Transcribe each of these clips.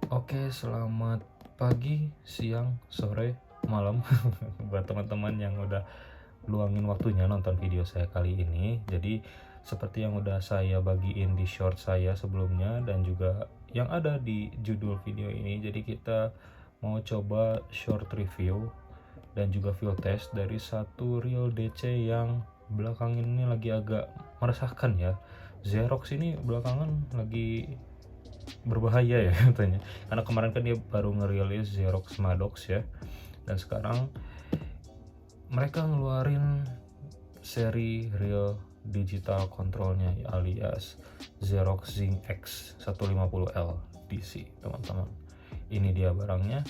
Oke, selamat pagi, siang, sore, malam buat teman-teman yang udah luangin waktunya nonton video saya kali ini. Jadi, seperti yang udah saya bagiin di short saya sebelumnya dan juga yang ada di judul video ini. Jadi, kita mau coba short review dan juga field test dari satu reel DC yang belakangan ini lagi agak meresahkan ya. Xerox ini belakangan lagi berbahaya ya katanya, karena kemarin kan dia baru ngerilis Xerox Maddox ya, dan sekarang mereka ngeluarin seri real digital controlnya alias Xerox Zing X 150L DC teman-teman. Ini dia barangnya.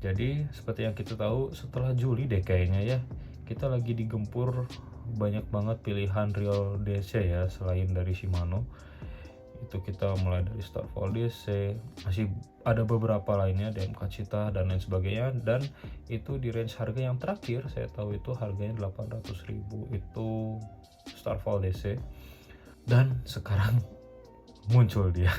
Jadi seperti yang kita tahu, setelah Juli deh kayaknya ya, kita lagi digempur banyak banget pilihan real DC ya, selain dari Shimano. Itu kita mulai dari Starfall DC, masih ada beberapa lainnya, DMK Cita dan lain sebagainya, dan itu di range harga yang terakhir saya tahu itu harganya 800.000 itu Starfall DC. Dan sekarang muncul dia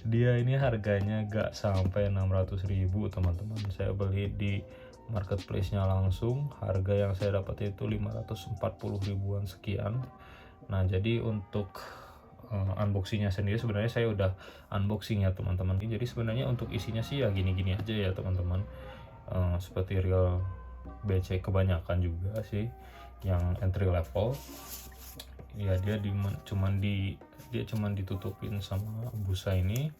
dia ini harganya gak sampai 600.000 teman-teman. Saya beli di marketplace-nya langsung, harga yang saya dapat itu 540 ribuan sekian. Nah, jadi untuk unboxingnya sendiri sebenarnya saya udah unboxing ya teman-teman. Jadi sebenarnya untuk isinya sih ya gini-gini aja ya teman-teman. Seperti real BC kebanyakan juga sih yang entry level. Ya dia cuman ditutupin sama busa ini,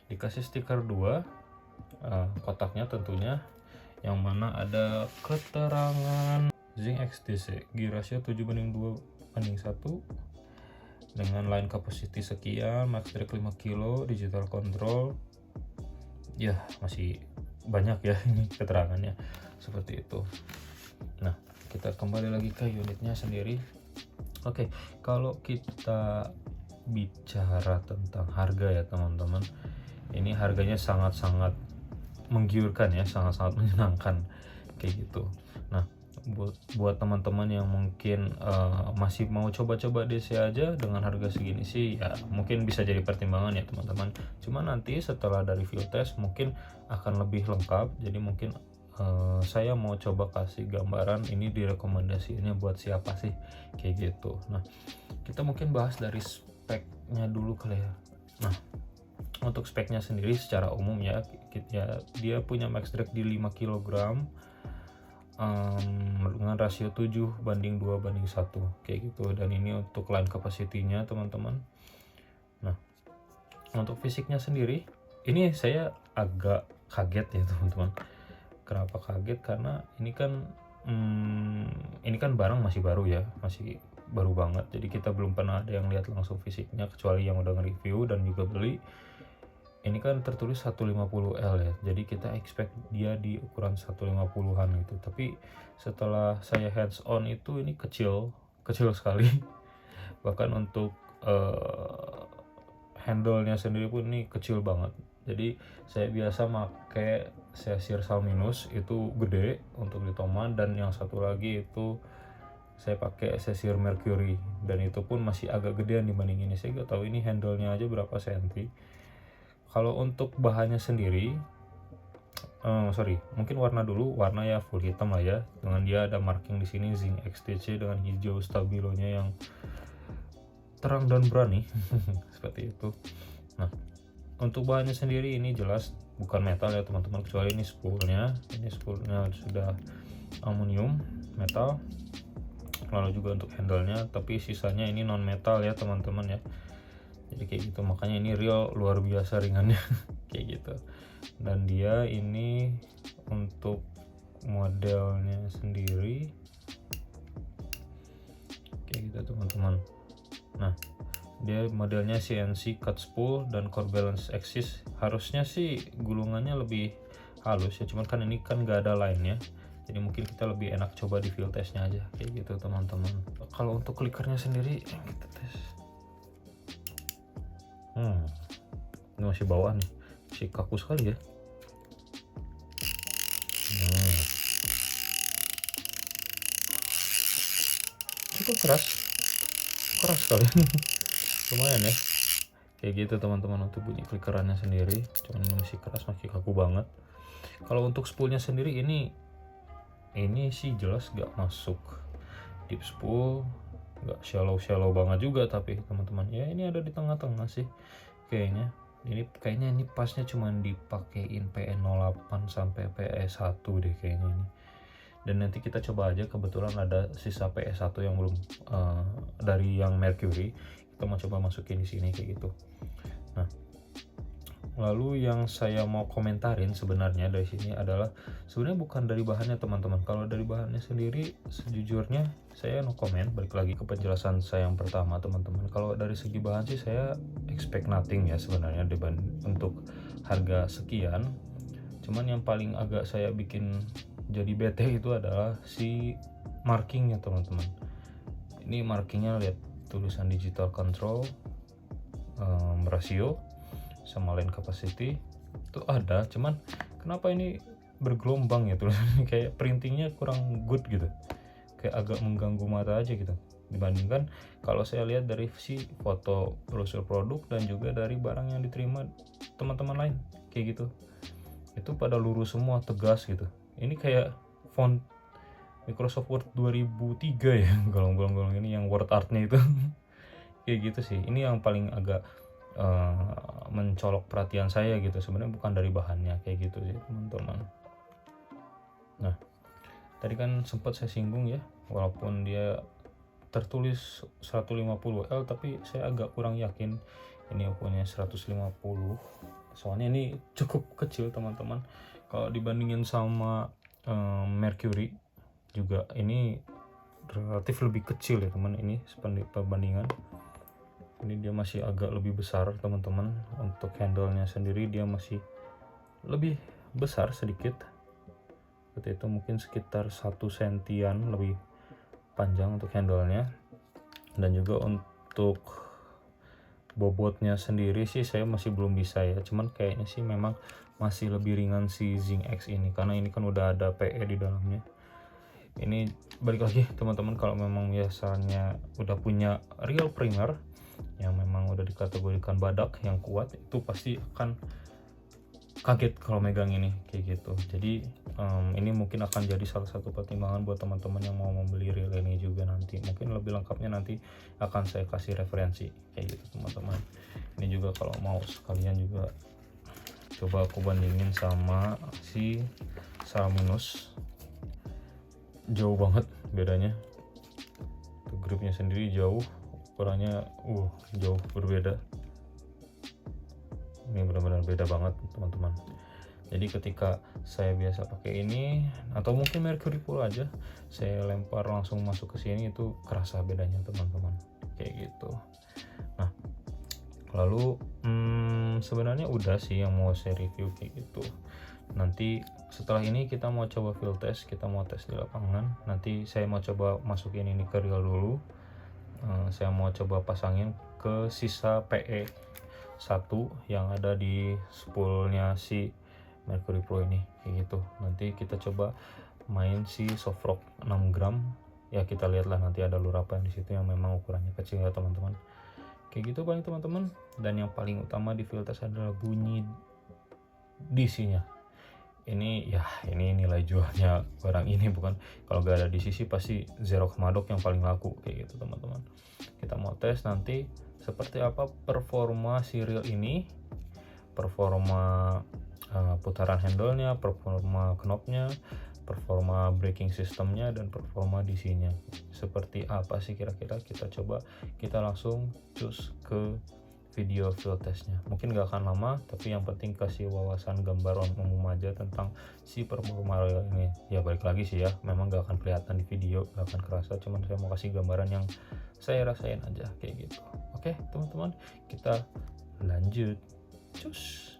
dikasih stiker 2 kotaknya tentunya, yang mana ada keterangan Zing XTC gear ratio 7:2:1 dengan line capacity sekian, max drag 5 kg, digital control. Ya masih banyak ya ini keterangannya seperti itu. Nah, kita kembali lagi ke unitnya sendiri. Oke, kalau kita bicara tentang harga ya teman-teman, ini harganya sangat-sangat menggiurkan ya, sangat-sangat menyenangkan kayak gitu. Nah, buat teman-teman yang mungkin masih mau coba-coba DC aja dengan harga segini sih ya, mungkin bisa jadi pertimbangan ya teman-teman. Cuma nanti setelah dari field test mungkin akan lebih lengkap, jadi mungkin saya mau coba kasih gambaran ini direkomendasiinnya buat siapa sih kayak gitu. Nah, kita mungkin bahas dari speknya dulu kali ya. Nah, untuk speknya sendiri secara umum ya, dia punya max drag di 5 kg dengan rasio 7:2:1 kayak gitu, dan ini untuk line capacity-nya teman-teman. Nah, untuk fisiknya sendiri ini saya agak kaget ya teman-teman. Kenapa kaget? Karena ini kan barang masih baru ya, masih baru banget, jadi kita belum pernah ada yang lihat langsung fisiknya kecuali yang udah nge-review dan juga beli. Ini kan tertulis 150L ya, jadi kita expect dia di ukuran 150-an gitu, tapi setelah saya hands on itu ini kecil sekali. Bahkan untuk handle-nya sendiri pun ini kecil banget. Jadi saya biasa pakai sesir Salminus itu gede untuk di Toman, dan yang satu lagi itu saya pakai sesir Mercury, dan itu pun masih agak gedean dibanding ini. Saya nggak tahu ini handle-nya aja berapa senti. Kalau untuk bahannya sendiri, mungkin warna dulu, warna ya full hitam lah ya, dengan dia ada marking di sini Zing XTC dengan hijau stabilonya yang terang dan berani seperti itu. Nah, untuk bahannya sendiri ini jelas bukan metal ya teman-teman, kecuali ini spoolnya sudah aluminium metal, lalu juga untuk handle-nya, tapi sisanya ini non metal ya teman-teman ya. Jadi kayak gitu, makanya ini real luar biasa ringannya kayak gitu. Dan dia ini untuk modelnya sendiri kayak gitu teman-teman. Nah, dia modelnya CNC cut spool dan core balance axis. Harusnya sih gulungannya lebih halus ya, cuman kan ini kan gak ada line ya, jadi mungkin kita lebih enak coba di field testnya aja kayak gitu teman-teman. Kalau untuk clickernya sendiri kita tes. Ini masih bawah nih, masih kaku sekali ya. Itu keras sekali lumayan ya. Kayak gitu teman-teman untuk bunyi klikerannya sendiri. Cuman ini masih keras, masih kaku banget. Kalau untuk spoolnya sendiri ini sih jelas gak masuk deep spool, gak shallow banget juga, tapi teman-teman ya ini ada di tengah-tengah sih kayaknya. Kayaknya ini pasnya cuman dipakein PE08 sampai PE1 deh kayaknya ini. Dan nanti kita coba aja, kebetulan ada sisa PE1 yang belum dari yang Mercury, kita mau coba masukin di sini kayak gitu. Nah, lalu yang saya mau komentarin sebenarnya dari sini adalah sebenarnya bukan dari bahannya teman-teman. Kalau dari bahannya sendiri sejujurnya saya no comment, balik lagi ke penjelasan saya yang pertama teman-teman. Kalau dari segi bahan sih saya expect nothing ya sebenarnya untuk harga sekian. Cuman yang paling agak saya bikin jadi bete itu adalah si markingnya teman-teman. Ini markingnya lihat tulisan digital control, rasio sama line capacity itu ada, cuman kenapa ini bergelombang ya tulisannya, kayak printingnya kurang good gitu, kayak agak mengganggu mata aja gitu, dibandingkan kalau saya lihat dari si foto brosur produk dan juga dari barang yang diterima teman-teman lain kayak gitu, itu pada lurus semua, tegas gitu. Ini kayak font Microsoft Word 2003 ya, golong-golong ini yang word artnya itu kayak gitu sih. Ini yang paling agak mencolok perhatian saya gitu, sebenarnya bukan dari bahannya kayak gitu sih teman-teman. Nah, tadi kan sempat saya singgung ya, walaupun dia tertulis 150L tapi saya agak kurang yakin ini ukurannya 150, soalnya ini cukup kecil teman-teman kalau dibandingin sama Mercury. Juga ini relatif lebih kecil ya teman, ini perbandingan. Ini dia masih agak lebih besar teman-teman. Untuk handle-nya sendiri dia masih lebih besar sedikit. Seperti itu, mungkin sekitar 1 sentian lebih panjang untuk handle-nya. Dan juga untuk bobotnya sendiri sih saya masih belum bisa ya. Cuman kayaknya sih memang masih lebih ringan si Zing X ini, karena ini kan udah ada PE di dalamnya. Ini balik lagi teman-teman, kalau memang biasanya udah punya real primer yang memang udah dikategorikan badak yang kuat, itu pasti akan kaget kalau megang ini kayak gitu. Jadi ini mungkin akan jadi salah satu pertimbangan buat teman-teman yang mau membeli reel ini juga nanti. Mungkin lebih lengkapnya nanti akan saya kasih referensi kayak gitu teman-teman. Ini juga kalau mau sekalian juga coba aku bandingin sama si Saraminus, jauh banget bedanya. Tuh, gripnya sendiri jauh, ukurannya jauh berbeda. Ini benar-benar beda banget teman-teman. Jadi ketika saya biasa pakai ini, atau mungkin Mercury Pro aja, saya lempar langsung masuk ke sini, itu kerasa bedanya teman-teman kayak gitu. Nah, lalu sebenarnya udah sih yang mau saya review kayak gitu. Nanti setelah ini kita mau coba field test, kita mau tes di lapangan. Nanti saya mau coba masukin ini ke reel dulu. Saya mau coba pasangin ke sisa PE1 yang ada di spoolnya si Mercury Pro ini kayak gitu. Nanti kita coba main si soft rock 6 gram ya, kita lihatlah nanti ada lure apa di situ yang memang ukurannya kecil ya teman-teman. Kayak gitu paling teman-teman. Dan yang paling utama di field test adalah bunyi DC-nya. Ini nilai jualnya barang ini, bukan kalau gak ada di sisi pasti Xerox Maddox yang paling laku kayak gitu teman-teman. Kita mau tes nanti seperti apa performa si reel ini, performa putaran handle-nya, performa knob-nya, performa braking systemnya, dan performa DC-nya seperti apa sih kira-kira. Kita langsung cus ke video field testnya. Mungkin gak akan lama, tapi yang penting kasih wawasan gambaran umum aja tentang si performa reel ini. Ya balik lagi sih ya, memang gak akan kelihatan di video, gak akan kerasa, cuman saya mau kasih gambaran yang saya rasain aja kayak gitu. Oke teman-teman, kita lanjut cus.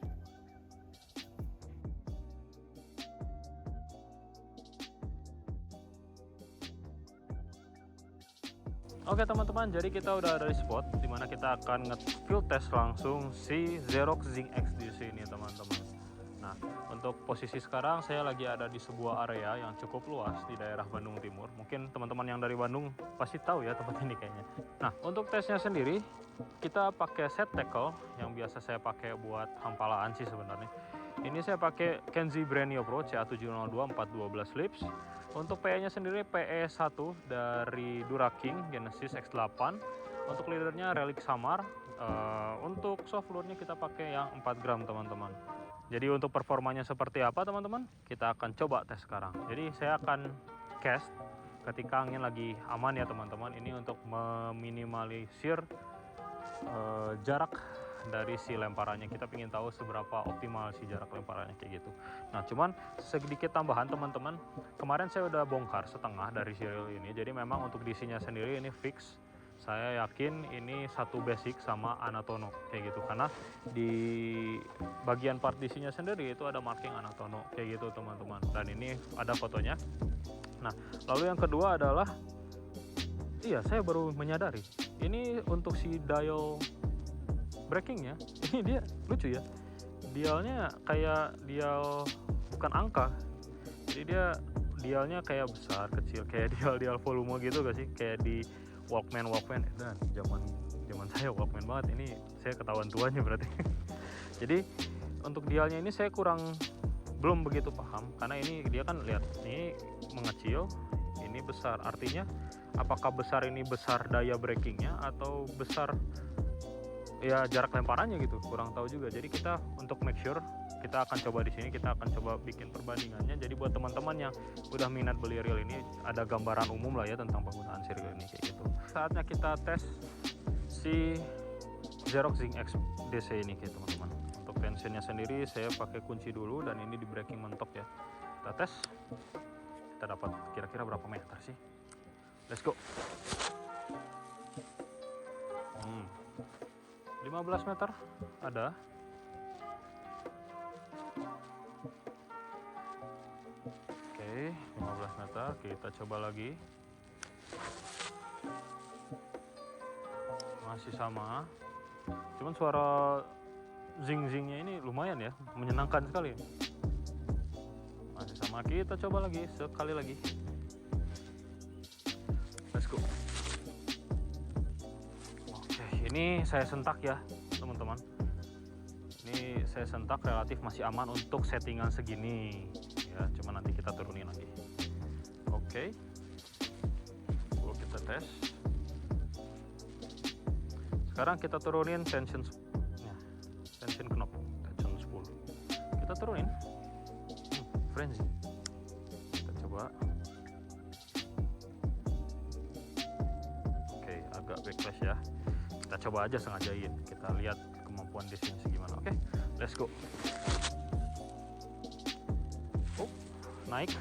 Oke teman-teman, jadi kita udah ada di spot dimana kita akan nge-field test langsung si Xerox Zing X di sini teman-teman. Nah, untuk posisi sekarang saya lagi ada di sebuah area yang cukup luas di daerah Bandung Timur. Mungkin teman-teman yang dari Bandung pasti tahu ya tempat ini kayaknya. Nah, untuk tesnya sendiri kita pakai set tackle yang biasa saya pakai buat hampalaan sih sebenarnya. Ini saya pakai Kenzie Brand New Pro CA702 412 Lips. Untuk PE-nya sendiri PE1 dari Duraking Genesis X8. Untuk leadernya Relic Samar. Untuk soft lure-nya kita pakai yang 4 gram teman-teman. Jadi untuk performanya seperti apa teman-teman? Kita akan coba tes sekarang. Jadi saya akan cast ketika angin lagi aman ya teman-teman. Ini untuk meminimalisir jarak dari si lemparannya. Kita ingin tahu seberapa optimal si jarak lemparannya kayak gitu. Nah cuman sedikit tambahan teman-teman. Kemarin saya udah bongkar setengah dari serial ini. Jadi memang untuk DC-nya sendiri ini fix. Saya yakin ini satu basic sama Anatono kayak gitu, karena di bagian partisinya sendiri itu ada marking Anatono kayak gitu teman-teman, dan ini ada fotonya. Nah lalu yang kedua adalah, iya saya baru menyadari ini untuk si dial breakingnya ini dia lucu ya, dialnya kayak dial bukan angka, jadi dia dialnya kayak besar kecil kayak dial volume gitu gak sih, kayak di Walkman dan zaman saya Walkman banget, ini saya ketahuan tuanya berarti. Jadi untuk dialnya ini saya belum begitu paham, karena ini dia kan lihat ini mengecil, ini besar, artinya apakah besar ini besar daya breakingnya atau besar ya jarak lemparannya gitu, kurang tahu juga. Jadi kita untuk make sure kita akan coba di sini, kita akan coba bikin perbandingannya. Jadi buat teman-teman yang udah minat beli reel ini, ada gambaran umum lah ya tentang penggunaan si reel ini kayak gitu. Saatnya kita tes si Xerox Zinc X DC ini kayak teman-teman. Untuk tensionnya sendiri saya pakai kunci dulu, dan ini di breaking mentok ya. Kita tes, kita dapat kira-kira berapa meter sih. Let's go. 15 meter ada. Oke, 15 meter, kita coba lagi. Masih sama. Cuman suara zing-zingnya ini lumayan ya, menyenangkan sekali. Masih sama, kita coba lagi, sekali lagi. Let's go. Oke, ini saya sentak ya teman-teman. Ini saya sentak relatif masih aman untuk settingan segini ya, cuma nanti kita turunin lagi. Oke, kita tes. Sekarang kita turunin tension knob, tension 10 kita turunin. Frenzy, kita coba. Oke, agak backlash ya, kita coba aja sengajain, kita lihat kemampuan di sini segimana. Oke, let's go. Naik,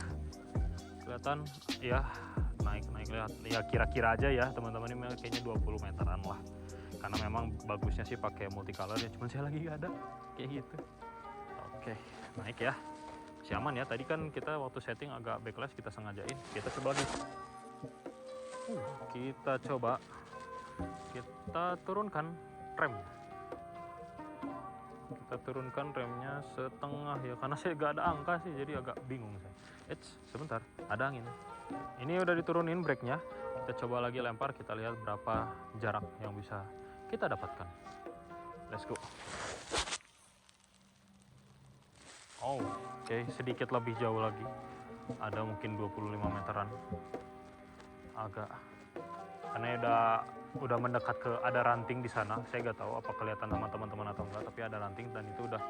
kelihatan ya, naik lihat ya, kira-kira aja ya teman-teman, ini kayaknya 20 meteran lah, karena memang bagusnya sih pakai multicolor ya, cuman saya lagi gak ada kayak gitu. Oke, naik ya, masih aman ya. Tadi kan kita waktu setting agak backlash, kita sengajain. Kita coba lagi, kita turunkan rem. Kita turunkan remnya setengah ya, karena saya gak ada angka sih, jadi agak bingung saya. Sebentar, ada angin. Ini udah diturunin brake-nya. Kita coba lagi lempar, kita lihat berapa jarak yang bisa kita dapatkan. Let's go. Oke, sedikit lebih jauh lagi. Ada mungkin 25 meteran. Agak, karena udah mendekat ke, ada ranting di sana. Saya nggak tahu apa kelihatan sama teman-teman atau enggak, tapi ada ranting dan itu udah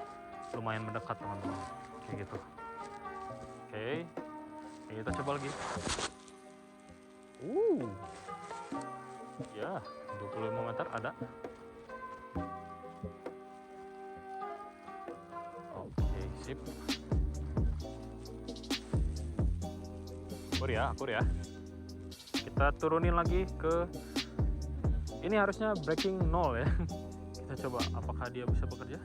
lumayan mendekat teman-teman, kayak gitu. Oke, kita coba lagi. Ya, 25 meter ada. Oke, sip. Akur ya. Kita turunin lagi ke, ini harusnya breaking 0 ya. Kita coba apakah dia bisa bekerja.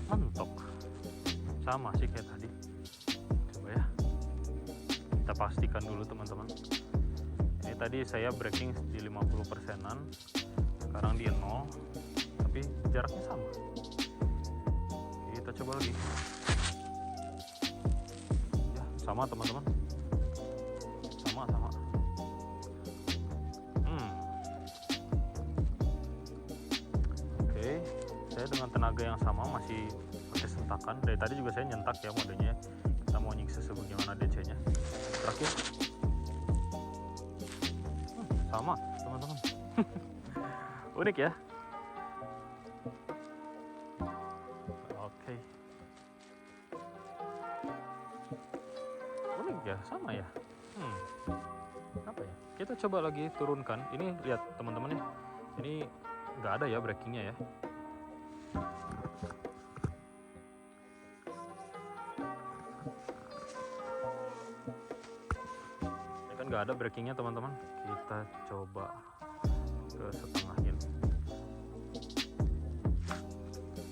Mentok, sama sih kayak tadi. Coba ya, kita pastikan dulu teman-teman. Ini tadi saya breaking di 50%-an, sekarang di 0. Kita tapi jaraknya sama. Kita coba lagi. Ya, sama teman-teman. Sama. Oke, saya dengan tenaga yang sama masih pakai sentakan. Dari tadi juga saya nyentak ya modenya. Kita mau nyiksa sebagaimana DC-nya. Terakhir. Sama teman-teman. Unik ya. Oke. Unik ya, sama ya. Apa ya? Kita coba lagi turunkan. Ini lihat teman-teman ya. Ini nggak ada ya breakingnya ya. Ini kan nggak ada breakingnya teman-teman. Kita coba ke setengahnya.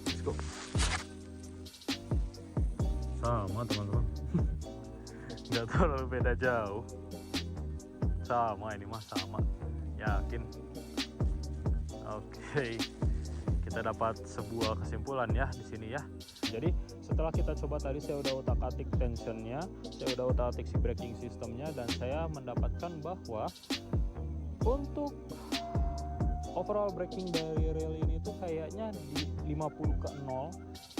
Let's go. Sama teman-teman. Nggak terlalu beda jauh. Sama ini mah sama. Yakin. Oke. Kita dapat sebuah kesimpulan ya di sini ya. Jadi setelah kita coba tadi, saya udah utak-atik tensionnya, saya udah utak-atik si braking sistemnya, dan saya mendapatkan bahwa untuk overall braking dari rail ini tuh kayaknya di 50/0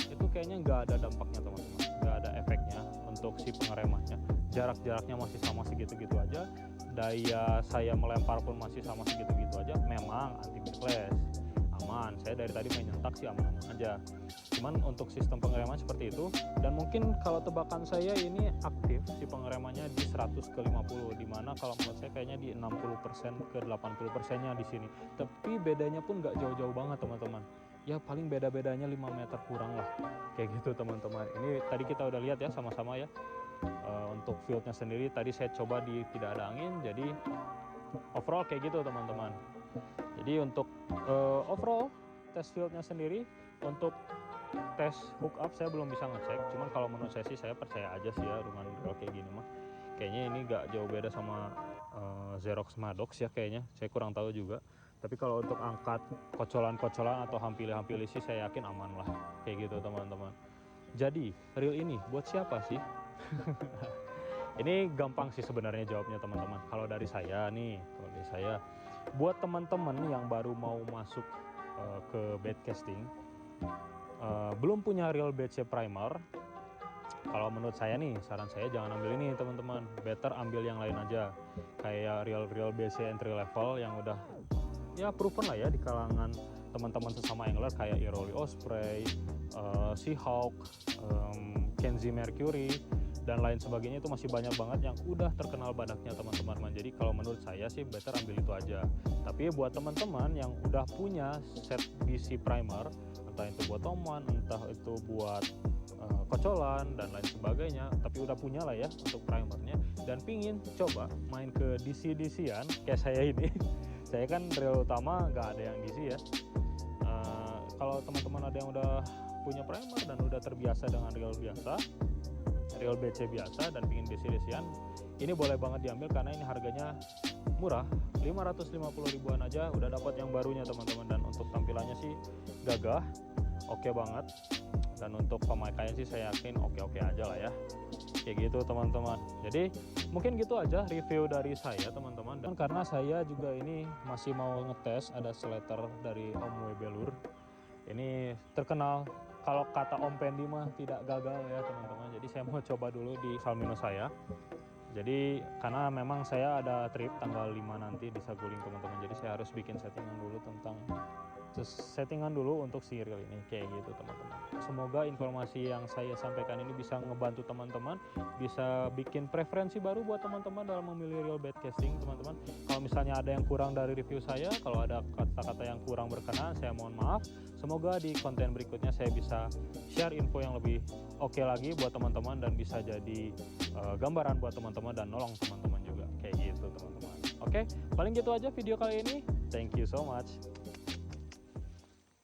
itu kayaknya nggak ada dampaknya teman-teman, nggak ada efeknya untuk si pengeremannya. Jaraknya masih sama segitu-gitu aja, daya saya melempar pun masih sama segitu-gitu aja. Memang anti backlash, aman, saya dari tadi main nyentak sih aman-aman aja. Cuman untuk sistem pengereman seperti itu, dan mungkin kalau tebakan saya ini aktif si pengeremannya di 100/50, dimana kalau menurut saya kayaknya di 60% ke 80%-nya di sini. Tapi bedanya pun nggak jauh-jauh banget teman-teman. Ya paling beda-bedanya 5 meter kurang lah, kayak gitu teman-teman. Ini tadi kita udah lihat ya sama-sama ya. Untuk fieldnya sendiri tadi saya coba di tidak ada angin, jadi overall kayak gitu teman-teman. Jadi untuk overall test fieldnya sendiri, untuk tes hook up saya belum bisa ngecek, cuman kalau menurut saya sih saya percaya aja sih ya dengan reel kayak gini mah. Kayaknya ini gak jauh beda sama Xerox Maddox ya kayaknya, saya kurang tahu juga. Tapi kalau untuk angkat kocolan-kocolan atau hampili-hampili sih saya yakin aman lah, kayak gitu teman-teman. Jadi reel ini buat siapa sih? Ini gampang sih sebenarnya jawabnya teman-teman. Kalau dari saya nih, buat teman-teman yang baru mau masuk ke baitcasting, belum punya reel BC primer, kalau menurut saya nih, saran saya jangan ambil ini teman-teman. Better ambil yang lain aja, kayak reel BC entry level yang udah ya proven lah ya di kalangan teman-teman sesama angler, kayak Iroli Osprey, Seahawk, Kenzie Mercury, dan lain sebagainya. Itu masih banyak banget yang udah terkenal badaknya teman-teman. Jadi kalau menurut saya sih better ambil itu aja. Tapi buat teman-teman yang udah punya set BC primer, entah itu buat toman, entah itu buat kocolan dan lain sebagainya, tapi udah punya lah ya untuk primernya, dan pingin coba main ke DC-DC-an kayak saya ini. Saya kan reel utama nggak ada yang DC ya. Kalau teman-teman ada yang udah punya primer dan udah terbiasa dengan reel biasa, reel BC biasa, dan pingin DC-DC-an, ini boleh banget diambil karena ini harganya murah, 550 ribuan aja udah dapat yang barunya teman-teman. Dan untuk tampilannya sih gagah, oke banget. Dan untuk pemakaian sih saya yakin oke-oke aja lah ya, kayak gitu teman-teman. Jadi mungkin gitu aja review dari saya teman-teman. Dan karena saya juga ini masih mau ngetes, ada seletter dari Om Webelur. Ini terkenal kalau kata Om Pendi mah tidak gagal ya teman-teman. Jadi saya mau coba dulu di Salmino saya. Jadi karena memang saya ada trip tanggal 5 nanti di Saguling teman-teman. Jadi saya harus bikin settingan dulu untuk si reel ini, kayak gitu teman-teman. Semoga informasi yang saya sampaikan ini bisa ngebantu teman-teman, bisa bikin preferensi baru buat teman-teman dalam memilih reel baitcasting teman-teman. Kalau misalnya ada yang kurang dari review saya, kalau ada kata-kata yang kurang berkenan, saya mohon maaf. Semoga di konten berikutnya saya bisa share info yang lebih oke lagi buat teman-teman, dan bisa jadi gambaran buat teman-teman dan nolong teman-teman juga, kayak gitu teman-teman. Oke, paling gitu aja video kali ini. Thank you so much.